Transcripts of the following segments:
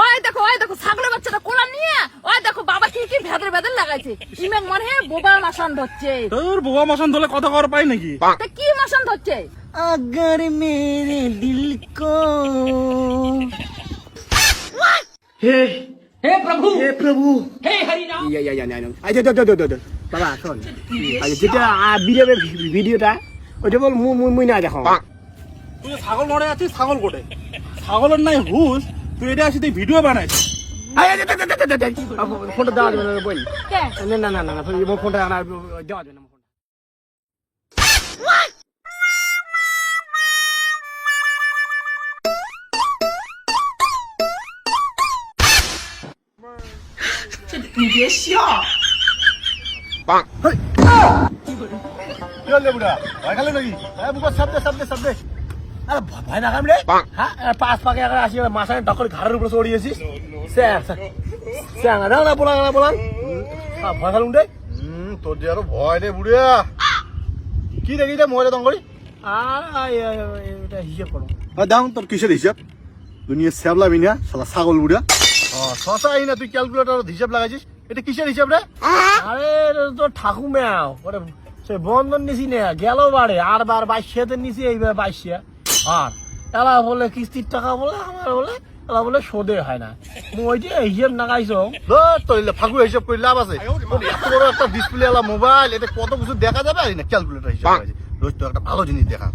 ওই দেখো ছাগলের বাচ্চাটা কোলা নিয়ে ওই দেখো বাবা কি ভেদর ভেদর লাগাইছে ইমেক মনে হয় বোবা মাসান ধরছে। তোর বোবা মাসান ধরলে কথা কর পাই নাকি? তা কি মাসান ধরছে? अगर मेरे दिल को हे प्रभु हे हरि राम। বাবা শোন যেটা ভিডিওটা ওইটা বল মুই না দেখো। তুই ছাগল মরে আছিস, ছাগল কোটে ছাগলের নাই হুস, তুই এটা আসি তুই ভিডিও বানাইছিস। ফোনটা দেওয়া যাবে না বল। কে? না না না না ফোনটা দেওয়া যাবে না।你别笑。ভয় না কাম রে, হ্যাঁ পাঁচ পাকে আসি মাথায় ডকর ঘাড়ের উপরে চড়িয়েছিস। না বলান ভয় খালুন রে। তোর যে আরো ভয় রে বুড়িয়া, কি দেখি মজা দঙ্গরি এটা হিসেব করো। দাম তোর কিসের হিসাব? দুনিয়া স্যাবলাবি না শালা ছাগল বুড়া। শশা আই না তুই ক্যালকুলেটর হিসাব লাগাইছিস, এটা কিসের হিসাব রে? আরে তো ঠাকুমাও ওরে সে বন্ধন নিছি না গেল বারে আর বার 22 নিছি, এইবার 22 আর এলা বলে কিস্তির টাকা বলে আমার বলে এলা বলে সোদে হয় না। ওই যে হিসাব নাগাইছো তোর ফাঁকু হিসাব করে লাভ আছে? এত বড় একটা ডিসপ্লে আলা মোবাইল, এটা কত কিছু দেখা যাবে আর না ক্যালকুলেটর হিসাব লাগাইছিস। রোজ তো একটা ভালো জিনিস দেখা।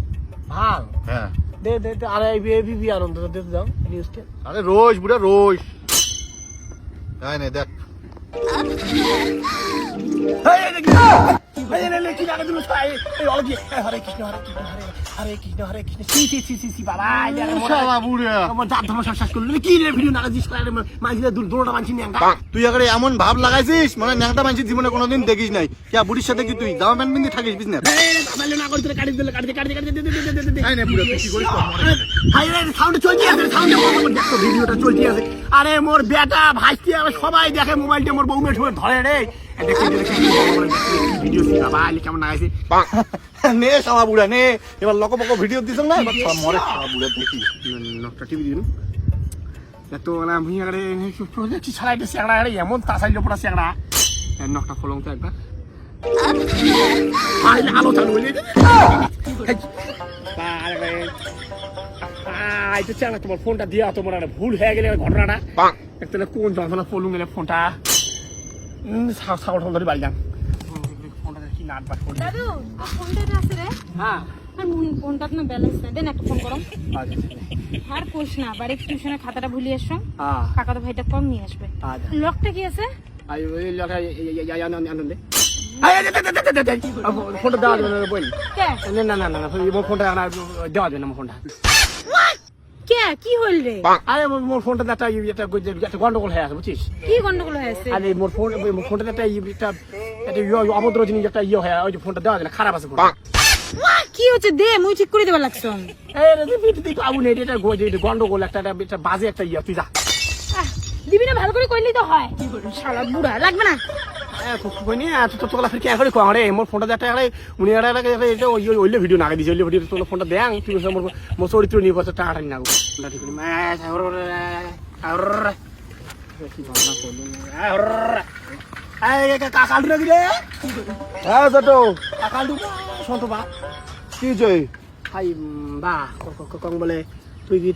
ভাল হ্যাঁ দে আরে এবিপি আনন্দ দিতে যাও নিউজটা। আরে রোজ বুড়া রোজ তাই না দেখ। তুই আগে এমন ভাব লাগাইছিস মানে ন্যাংটা মানছিস জীবনে কোনোদিন দেখিস নাই। কে বুড়ির সাথে কি তুই জামা প্যান্ট পিন্ধে থাকিস বিজনেস? আরে মোর বেটা ভাইস্তি সবাই দেখে মোবাইলটা মোর বউমে ঠুয়ে ধরে রে ভিডিও কেমন লাগাইছে। নে সামা বুড়া নে, এবার লক পক ভিডিও দিছ না, এবার মরে সামা বুড়া দেখি নকটা টিভি দিন তো না ভুঁইয়ারে প্রজেক্ট ছাড়াইতে সেগড়া রে এমন তাসাইল পড়া সেগড়া নকটা ফলং তো একবার আলো চালু হইলে তোমার ফোনটা দিয়া তোমার ভুল হয়ে গেলে ঘটনাটা একটা কোন যন্ত্রণা পড়লুম গেলে ফোনটা ছাগল ধরে বাড়ি যান ফোনটা কি নাট বাট করি। দাদু ফোনটা আছে রে। হ্যাঁ ফোনটা না ব্যালেন্স নাই, দেন একটা ফোন করো। আর কোশ না বাড়ি টিউশনে খাতাটা ভুলিয়ে এসো, কাকা তো ভাইটা কম নিয়ে আসবে। লকটা কি আছে? আই ওই লটা আনন্দে ফোনটা দেওয়া যাবে না বল। কে? না না না না ফোনটা দেওয়া যাবে না ফোনটা। কে কি হইল রে? আরে মোর ফোনটা একটা গন্ডগোল হয়ে আছে বুঝছিস। কি গন্ডগোল হয়েছে? আরে মোর ফোনটা একটা অভদ্র জিনিস একটা ইয়ে হয়, ওই যে ফোনটা দেওয়া যায় না, খারাপ আছে ফোন। কি হচ্ছে দে মুই ঠিক করে দেবার লাগছ। পাবো না এটা গন্ডগোল একটা বাজে একটা ইয়ে, তুই যা দিবি না ভালো করে কইলি তো হয়। শালা বুড়া লাগবে না। তোলা ফির কে করে রে মোর ফোনটা একটা উনি ওইলে ভিডিও নাগে দিছে, ওইলে ভিডিও তোর ফোনটা দেন তুই মোর চরিত্র নিয়ে বছর টাকাটা নিয়ে ঠিক কাকাল রে হ্যাঁ ছোট কাকাল শোন বা কি জয় হাই বা কং বলে তুই গিয়ে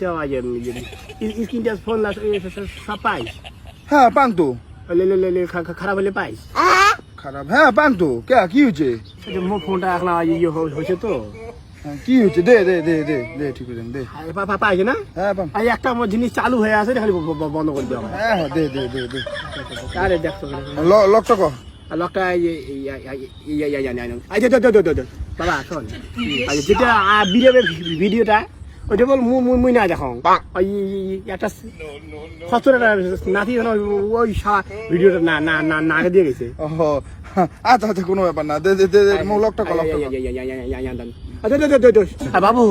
স্ক্রিনটা ফোন সব পাইস? হ্যাঁ পান তো। খারাপ হলে পাইস? খারাপ হ্যাঁ পান তো। কে কি হয়েছে? মোর ফোনটা এখন ইয়ে হয়েছে তো। কি হয়েছে? দে দে দে দে দে ঠিক আছে দে। পাইছে না? হ্যাঁ পান। একটা জিনিস চালু হয়ে আছে খালি বন্ধ করে দেওয়া। হ্যাঁ হ্যাঁ দে দে দে দে। আরে দেখতো লকটা কো লকটা বাবা শোন যেটা ভিডিওটা ওইটা বল মুই না দেখো একটা সচর নাতি ওই ভিডিওটা না না না না আগে দিয়ে গেছে। ও আচ্ছা আচ্ছা কোনো ব্যাপার না, দে দে দে লকটা কো বাবু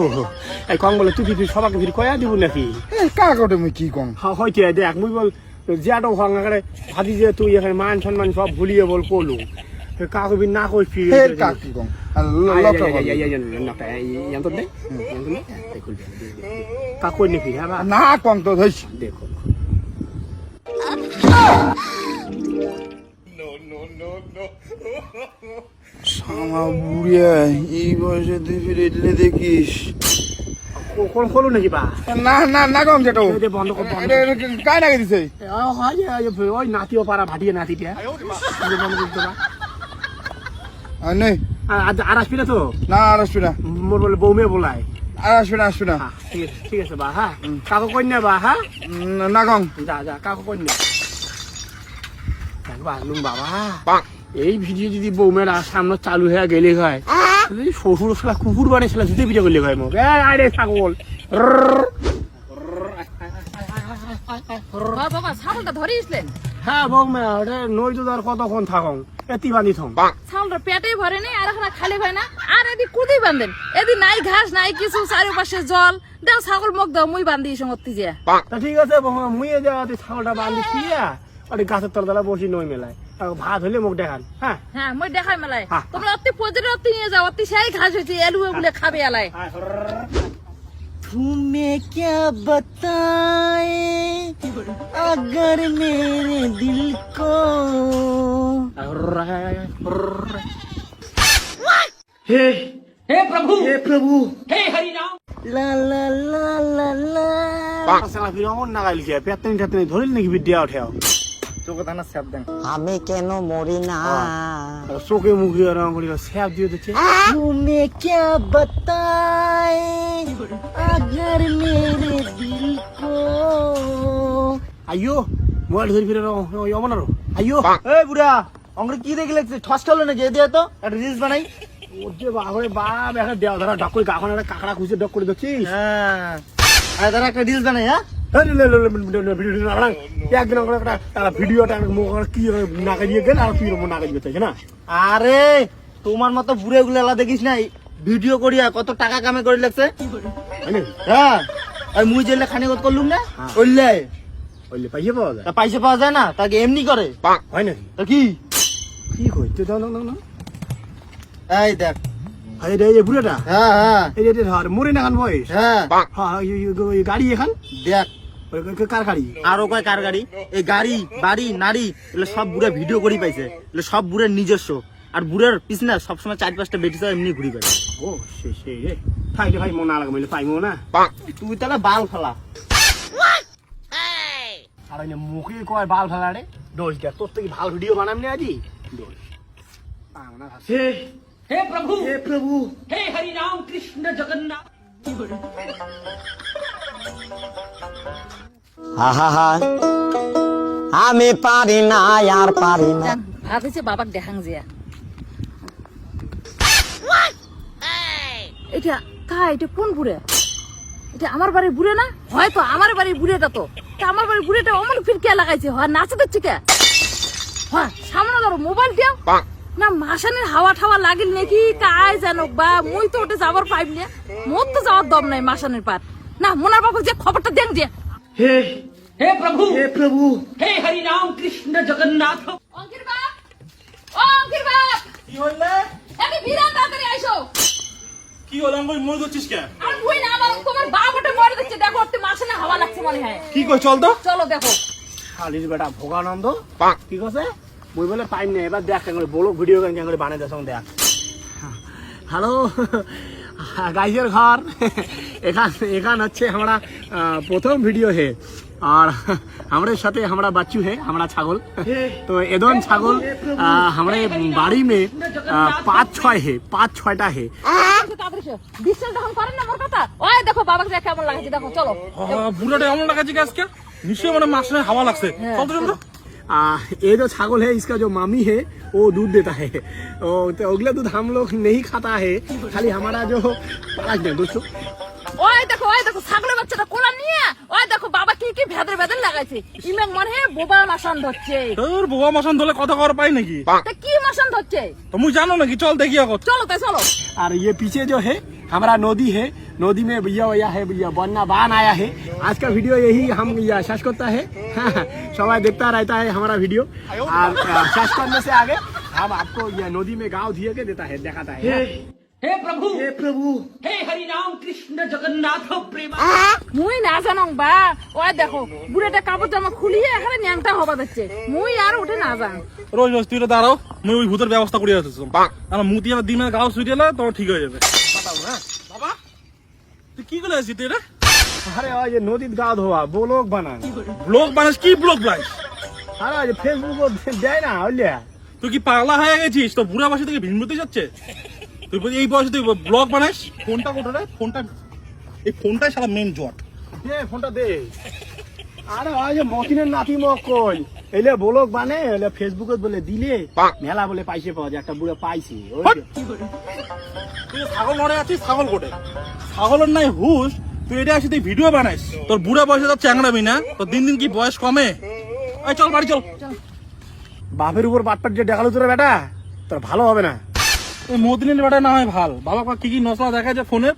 এই কং বলে তুই সবাইকে ভিড় কয়া দিব নাকি? কার কোটে মুই কি কম হইতে দেখ মুই বল জ্যাটো ভাঙা করে ভাবি যে তুই এখানে মান সম্মান সব ভুলিয়ে বল করলু কাকু বি না কই ফিরে ফের কাক কি কম লকটা কাকু নি ফিরে হ্যাঁ না কম তো ধইছ দেখো শামা বুড়িয়া এই বয়সে তুই ফিরে এলে দেখিস কোন খোলো নাকি বা না না না কম যেটা বন্ধ কর কাই নাকি দিছে ওই নাতিও পারা ভাটিয়ে নাতিটা বন্ধ করতে বা আর নেই আর আসবি না তো না আর আসবি না মোর বলে বৌমে বলায় আর আসবি না ঠিক আছে বা হ্যাঁ কাকু কন্যা বা হ্যাঁ না কম যা কাকু কন্যা বা লুম বাবা এই ভিডিও যদি বৌমের সামনে চালু হয়ে গেলে হয় শ্বশুর শালা কুকুর বানিয়েছিল জুতে পিঠে করলে হয় মোক আরে ছাগল বাবা ছাগলটা ধরিয়েছিলেন? হ্যাঁ বৌমা ওটা নই তো আর কতক্ষণ থাকং এতি বান্ধি থম ছাগলটা পেটেই ভরে নেই আর এখন খালি হয় না আর এদি কুদি বান্ধেন এদি নাই ঘাস নাই কিছু চারিপাশে জল দাও ছাগল মুখ দাও মুই বান্ধি সঙ্গতি যে তা ঠিক আছে বৌমা মুইয়ে যাওয়া ছাগলটা বান্ধি খিয়া ওই গাছের তলতলা বসি নই মেলায় ভাত হলে মুখ দেখান হ্যাঁ হ্যাঁ মই দেখাই মেলায় হ্যাঁ। তোমরা অতি পজরে অতি নিয়ে যাও অতি সেই ঘাস হয়েছে এলু বলে খাবে এলাই तुम्हें क्या बताए अगर मेरे दिल को हे हे प्रभु লা লা লা লা লা আসলে ফিরে অমন নাগাইল কি পেতনি টেতনি ধরিল নাকি বিদ্যা উঠেও চোখে দানা স্যাপ দেন हमें কেন মরি না চোখে মুখে রং করি স্যাপ দিয়ে দিচ্ছে तुम्हें क्या बताए अगर मेरे दिल को আইয়ো মোবাইল ধরে ফিরে অমন আরো আইয়ো এই বুড়া অঙ্গ্রে কি দেখে লাগছে ঠস খালো নাকি এদিকে তো একটা রিলস বানাই ওরে বাবারে বাপ একটা দেওয়া ধরা ডক করে গাখন একটা কাকড়া খুঁজে ডক করে দেখছিস হ্যাঁ আরে দাঁড়া একটা রিলস বানাই হ্যাঁ একদিন একটা ভিডিওটা কি নাকা দিয়ে গেল আর তুই নাকা দিয়ে না আরে তোমার মতো বুড়ে গুলা দেখিস না ভিডিও করিয়া কত টাকা কামে করে লাগছে হ্যাঁ আর মুই জেলে খানি কত করলুম না ওইলে ওইলে পাইয়ে পাওয়া যায় তা পয়সা পাওয়া যায় না তাকে এমনি করে হয় নাকি তা কি কি করতে দাও না এই দেখ এই বুড়েটা হ্যাঁ হ্যাঁ এই যে ধর মরে না খান বয়স হ্যাঁ হ্যাঁ গাড়ি এখান দেখ কার গাড়ি আরো কয় কার গাড়ি এই গাড়ি বাড়ি নারী এগুলো সব বুড়ে ভিডিও করি পাইছে এগুলো সব বুড়ের নিজস্ব আর বুড়ের পিছনে সবসময় 4-5টা বেটি এমনি ঘুরি পাই ও সে থাকলে ভাই মনে আলাদা মিলে পাইমো না তুই তাহলে বাল ফেলা আর মুখে কয় বাল ফেলা রে দোষ দেখ তোর থেকে ভালো ভিডিও বানাবি আজি দোষ हे प्रभु হে প্রভু हे हरि राम कृष्ण जगन्नाथ আহা আমি পারি না আর পারি না ভাত হয়েছে বাবাক দেখাং যে এটা এটা কোন বুড়ে এটা আমার বাড়ির বুড়ে না হয়তো আমার বাড়ির বুড়েটা তো আমার বাড়ির বুড়েটা অমন ফিরকে লাগাইছে হয় নাচে দিচ্ছে কে হয় সামনে ধরো মোবাইল দিও না মাসানের হাওয়া ঠাওয়া লাগিল নাকি কায় জানো বা মুই তো ওটা যাবার পাইব না মোর তো যাওয়ার দম নাই মাসানের পার না মোনার বাবা যে খবরটা দেন যে हे प्रभु हे हरि राम कृष्ण जगन्नाथ অঙ্কির বাপ অঙ্কির বাপ কি হইলে একে বিরাট তাড়াতাড়ি আইসো কি হলো আমি মরে যাচ্ছিস কেন আর তুই না আমার তোমার বাপ ওটা মরে দিচ্ছে দেখো ওতে মাসানে হাওয়া লাগছে মনে হয় কি কই চল তো চলো দেখো শালির বেটা ভোগানন্দ ঠিক আছে বই বলে পাইম না এবার দেখ কেন বলো ভিডিও কেন করে বানাই দেখ দেখ হ্যালো গাইজের ঘর এখান হচ্ছে আমরা প্রথম ভিডিও হে আর हमारे साथे हमारा बच्चू है हमारा छागल तो एदन छागल हमारे बाड़ी में 5-6टा है বিশ্বাস যখন করেন না মোর কথা ওই দেখো বাবাকে দেখে কেমন লাগছে দেখো চলো বুড়াটা এমন লাগাচ্ছি আজকে নিশ্চয়ই মানে মাসে হাওয়া লাগছে চল তো চল তো ये जो छागल है इसका जो मामी है वो दूध देता है तो अगला दूध हम लोग नहीं खाता है खाली हमारा जो दोस्तों ওই দেখো ছাগলের বাচ্চাটা কোলা নিয়ে ওই দেখো বাবা কি কি ভেদর ভেদর লাগাইছে ইমেক মনে হয় বোবা মাসান ধরছে তোর বোবা মাসান ধরলে কথা কর পাই নাকি তা কি মাসান ধরছে তো মুই জানো নাকি চল দেখি এখন চলো তাই চলো और ये पीछे जो है हमारा नदी है नदी में भैया है भैया बनना बान आया है आज का वीडियो यही हम शेष करता है सवाई देखता रहता है हमारा वीडियो और शेष करने से आगे हम आपको ये नदी में गाँव दिए के देता है दिखाता है हे प्रभु हे हरि राम कृष्ण जगन्नाथ प्रेम মুই না জানং বা ওই দেখো বুড়েটা কাপড় জামা খুলিয়ে এখানে ন্যাংটা হবা দিচ্ছে মুই আর উঠে না জান রোজ রোজ তুই এটা দাঁড়াও মুই ওই ভূতের ব্যবস্থা করে আসছিস আমার মুতি আমার দিনের গাও শুয়ে এলে তো ঠিক হয়ে যাবে বাবা তুই কি করে আসছিস তুই এটা अरे आज ये नदी गाँव धोआ ब्लॉग बना ব্লগ বানাস কি ব্লগ বানাস अरे आज फेसबुक দেয় না হলিয়া তুই কি পাগলা হয়ে গেছিস তো বুড়া বয়সে থেকে ভিনমতি যাচ্ছে তুই বলছি এই বয়সে তুই ব্লগ বানাস ফোনটা কোথায় রে ফোনটা এই ফোনটাই সারা মেন জট দে ফোনটা দে আরে ওই যে মতিনের নাতি মক কই এলে ব্লগ বানে এলে ফেসবুকে বলে দিলে মেলা বলে পাইছে পাওয়া যায় একটা বুড়ো পাইছে ওই যে। তুই ছাগল নড়ে আছিস ছাগল কোটে ছাগলের নাই হুশ তুই এটা আসি তুই ভিডিও বানাস তোর বুড়া বয়সে তো চ্যাংড়াবি না তোর দিন দিন কি বয়স কমে এই চল বাড়ি চল বাপের উপর বাটপাট যে দেখালো তোর বেটা তোর ভালো হবে না ওই মদিনের বেটা না হয় ভাল বাবা কি কি নসলা দেখা যায় ফোনে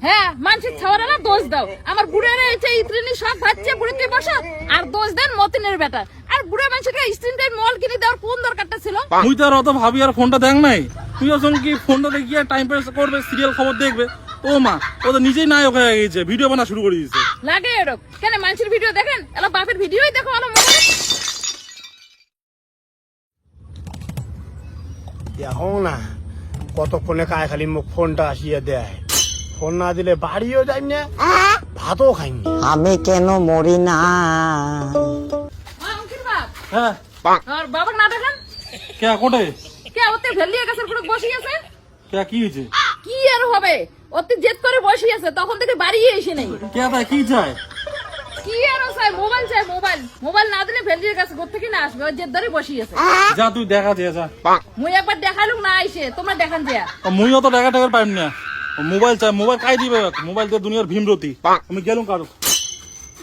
হ্যাঁ মানুষের ছাওয়ারা না দোষ দাও আমার বুড়ের এসে ইত্রিনি সব ভাচ্ছে বুড়িতে বসা আর দোষ দেন মতিনের বেটা আর বুড়া মানুষকে স্ক্রিন টাইম মল কিনে দেওয়ার কোন দরকারটা ছিল তুই তো আর অত ভাবি আর ফোনটা দেখ নাই তুই যখন কি ফোনটা দেখিয়ে টাইম পাস করবে সিরিয়াল খবর দেখবে ও মা ও তো নিজেই নায়ক হয়ে গেছে ভিডিও বানা শুরু করে দিয়েছে লাগে এরকম কেন মানুষের ভিডিও দেখেন এলা বাপের ভিডিওই দেখো আলো মোবাইলে দেখো না কতক্ষণে কায় খালি মুখ ফোনটা আসিয়ে দেয় ফোন না দিলে বাড়িও যাই না ভাতও খাইনি আমি কেন মরি না হ্যাঁ অঙ্কির বাপ হ্যাঁ আর বাবা না দেখেন কে কোটে কে ওতে ভেলিয়ে গাছের পুরো বসে আছে কে কি হয়েছে কি আর হবে ওতে জেদ করে বসে আছে তখন থেকে বাড়ি এসে নেই কে তাই কি চায় কি আর চাই মোবাইল মোবাইল না দিলে ভেলিয়ে গাছ কোথা থেকে না আসবে ওই জেদ ধরে বসে আছে যা তুই দেখা দে যা মুই একবার দেখালুক না আইসে তোমরা দেখান যে মুইও তো দেখা টাকার পাইম না মোবাইল চাই মোবাইল কাই দিবে মোবাইল তো দুনিয়ার ভীমরতি আমি গেলুম কারো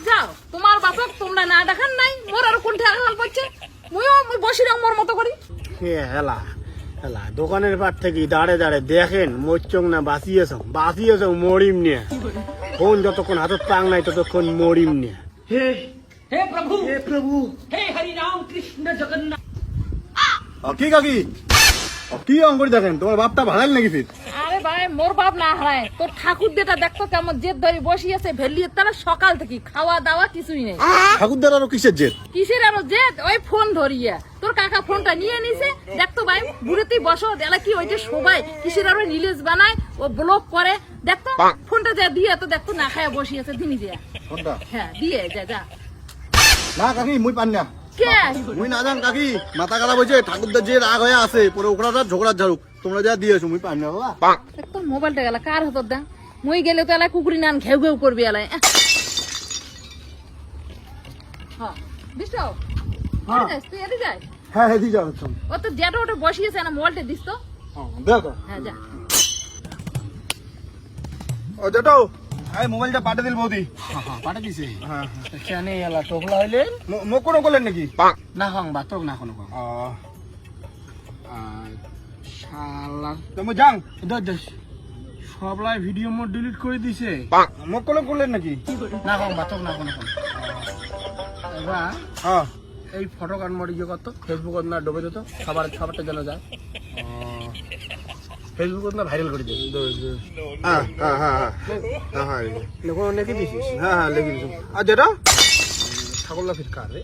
যাও তোমার বাপক তোমরা না দেখান নাই মোর আর কোন ঠেকা হাল পড়ছে মুইও বসি রাম মোর মতো করি হেলা হেলা দোকানের পাট থেকে দাঁড়ে দাঁড়ে দেখেন মোচং না বাঁচিয়েছ মরিম নিয়ে ফোন যতক্ষণ হাতত পাং নাই ততক্ষণ মরিম নিয়ে हे प्रभु हे हरि राम कृष्ण जगन्नाथ কি কাকি কি অঙ্করি দেখেন তোমার বাপটা ভাড়াল নাকি ফির আরে ভাই মোর বাপ না হারায় তোর ঠাকুর দেটা দেখতো কেমন জেদ ধরে বসি আছে ভেলিয়ে তারা সকাল থেকে খাওয়া দাওয়া কিছুই নেই ঠাকুরদার আরো কিসের জেদ কিসের আরো জেদ ওই ফোন ধরিয়া তোর কাকা ফোনটা নিয়ে নিছে দেখতো ভাই বুড়েতেই বসো দেলা কি ওইটা সবাই কিসের আরো রিলিজ বানায় ও ব্লক করে দেখতো ফোনটা যা দিয়ে তো দেখতো না খায়া বসি আছে দিনি দিয়া ফোনটা হ্যাঁ দিয়ে যা যা না কাকি মুই পান না কে মুই না জান কাকি মাথা খারাপ হয়েছে ঠাকুরদার যে রাগ হয়ে আছে পরে ওকরা ঝগড়া ঝাড়ুক তোমরা যা দিয়েছো মুই পান না বাবা দেখতো মোবাইলটা গেলা কার হাতত দেন মুই গেলে তো এলা কুকুরি নান ঘেউ ঘেউ করবি এলাই হ্যাঁ বিষ্ণু তুই এদি যাই হ্যাঁ হ্যাঁ দিয়ে যাও ও তো যেটা ওটা বসিয়েছে না মোবাইলটা দিস তো দেখো হ্যাঁ যা ও যেটো এই মোবাইলটা পাঠে দিল বৌদি পাঠা দিছে হ্যাঁ কেন এলা টোকলা হইলে মোক কোনো করলেন নাকি না হং বাতক না কোনো শালা তুমি যাং সবলাই ভিডিও মোড ডিলিট করে দিছে মোক কোনো করলেন নাকি না হং বাতক না কোনো এবার হ্যাঁ এই ফটো কাট মরি যে কত ফেসবুকত না ডুবে দিত খাবারটা যেন যায় ফেসবুকত না ভাইরাল করে দিই হ্যাঁ হ্যাঁ হ্যাঁ হ্যাঁ হ্যাঁ লিখে দিছিস হ্যাঁ হ্যাঁ লিখে দিছো আর যেটা ছাগল ফিট কার রে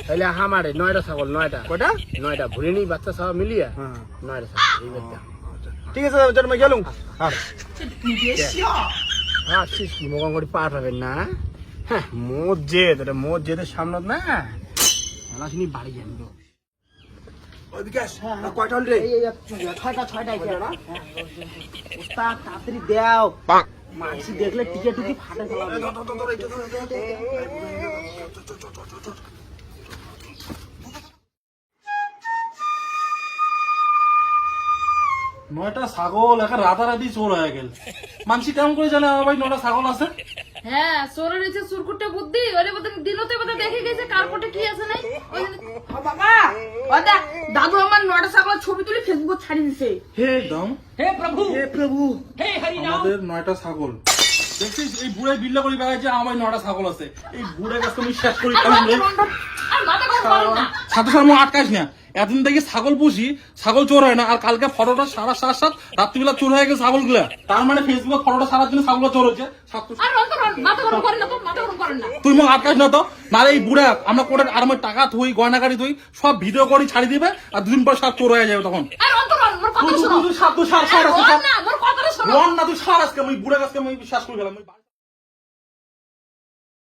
তাহলে হামারে 9টা ছাগল 9টা কয়টা 9টা ভুলে নি বাচ্চা সব মিলিয়ে হ্যাঁ 9টা ছাগল এই বেটা ঠিক আছে যেটা মই গেলুম হ্যাঁ হ্যাঁ ঠিক কি মগন করে পার পাবেন না হ্যাঁ মোর জেদের সামনে না আলাসিনি বাড়ি যান তো কয়টা হল রে ছয়টায় না ওস্তাদ তাড়াতাড়ি দাও মাছি দেখলে টিকে টুকি ফাটে নয়টা ছাগল এখন রাতারাতি চোর হয়ে গেল মানসি কেমন করে জানে আমার ভাই 9টা ছাগল আছে হ্যাঁ চোরের হচ্ছে চুরকুটে বুদ্ধি ওরে বোধ দিনতে বোধ দেখে গেছে কার কোটে কি আছে নাই বাবা ও দেখ দাদু আমার 9টা ছাগলের ছবি তুলে ফেসবুকে ছাড়ি দিছে দাম हे प्रभु হে প্রভু हे हरि राम আমাদের 9টা ছাগল দেখছিস এই বুড়ে বিল্লা করে বেড়াচ্ছে আমার 9টা ছাগল আছে, এই বুড়ে গাছকে আমি শেষ করি ফেলাম রে। আর মাথা গরম করেন না। সাথে সাথে আমার আটকাইস না, এতদিন থেকে ছাগল পুষি, ছাগল চোর হয় না, আর কালকে ফটোটা সারা সাত রাত্রিবেলা চোর হয়ে গেছে ছাগল গুলা, তার মানে ফেসবুকে ফটোটা সারার জন্য ছাগল চোর হচ্ছে। আর অন্তর মাথা গরম করেন না তো, মাথা গরম করেন না। তুই মোক আটকাইস না তো, নাহলে এই বুড়া আমরা কোর্টের আরামের টাকা থুই, গয়না গাড়ি থুই, সব ভিডিও করি ছাড়ি দিবে, আর 2 দিন পর সব চোর হয়ে যাবে তখন। আর অন্তর মোর কথা তুই শোনো। তুই সার আর না মোর কথাটা শোনো। রন না, তুই সার আজকে আমি বুড়া গাছকে আমি বিশ্বাস করে গেলাম।